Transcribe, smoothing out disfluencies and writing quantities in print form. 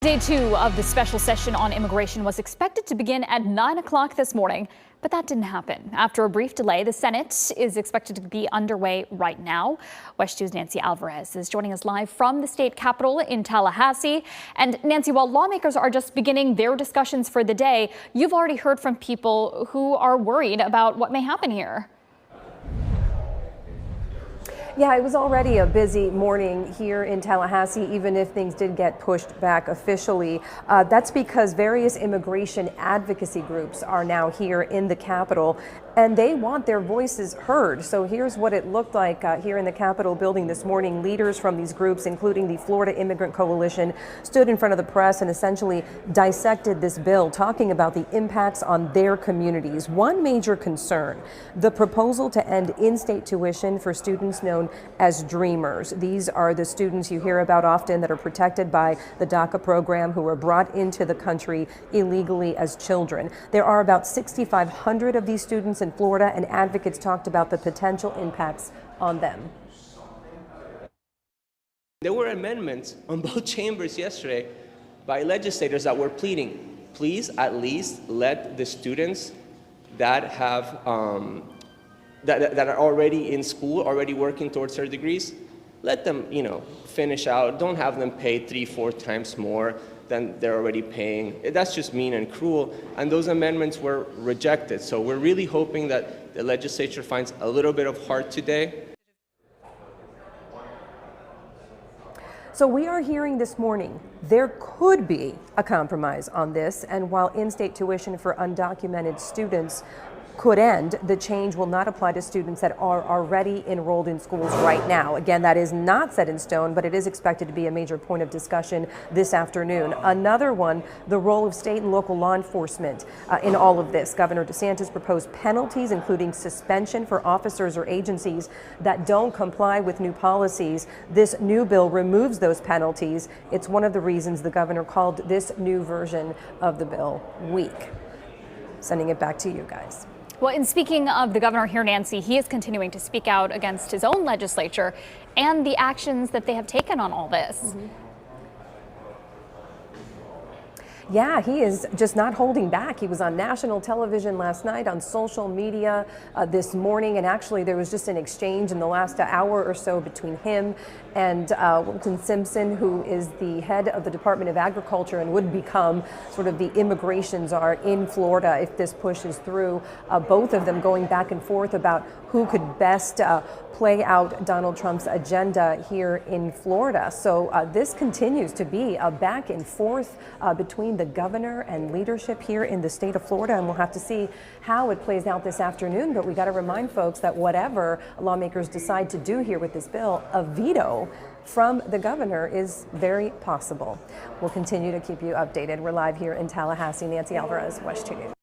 Day 2 of the special session on immigration was expected to begin at 9 o'clock this morning, but that didn't happen. After a brief delay, the Senate is expected to be underway right now. WESH 2's Nancy Alvarez is joining us live from the state capitol in Tallahassee. And Nancy, while lawmakers are just beginning their discussions for the day, you've already heard from people who are worried about what may happen here. Yeah, it was already a busy morning here in Tallahassee, even if things did get pushed back officially. That's because various immigration advocacy groups are now here in the Capitol, and they want their voices heard. So here's what it looked like here in the Capitol building this morning. Leaders from these groups, including the Florida Immigrant Coalition, stood in front of the press and essentially dissected this bill, talking about the impacts on their communities. One major concern, the proposal to end in-state tuition for students known as Dreamers. These are the students you hear about often that are protected by the DACA program, who were brought into the country illegally as children. There are about 6,500 of these students in Florida, and advocates talked about the potential impacts on them. There were amendments on both chambers yesterday by legislators that were pleading, please at least let the students that have that are already in school, already working towards their degrees, let them, finish out. Don't have them pay 3-4 times more than they're already paying. That's just mean and cruel. And those amendments were rejected. So we're really hoping that the legislature finds a little bit of heart today. So we are hearing this morning there could be a compromise on this, and while in-state tuition for undocumented students could end, the change will not apply to students that are already enrolled in schools right now. Again, that is not set in stone, but it is expected to be a major point of discussion this afternoon. Another one, the role of state and local law enforcement in all of this. Governor DeSantis proposed penalties, including suspension for officers or agencies that don't comply with new policies. This new bill removes those penalties. It's one of the reasons the governor called this new version of the bill weak. Sending it back to you guys. Well, in speaking of the governor here, Nancy, he is continuing to speak out against his own legislature and the actions that they have taken on all this. Yeah, he is just not holding back. He was on national television last night, on social media this morning, and actually there was just an exchange in the last hour or so between him and Wilton Simpson, who is the head of the Department of Agriculture and would become sort of the immigration czar in Florida if this pushes through. Both of them going back and forth about who could best play out Donald Trump's agenda here in Florida. So this continues to be a back and forth between the governor and leadership here in the state of Florida, and we'll have to see how it plays out this afternoon. But we got to remind folks that whatever lawmakers decide to do here with this bill, a veto from the governor is very possible. We'll continue to keep you updated. We're live here in Tallahassee. Nancy Alvarez, WESH 2 News.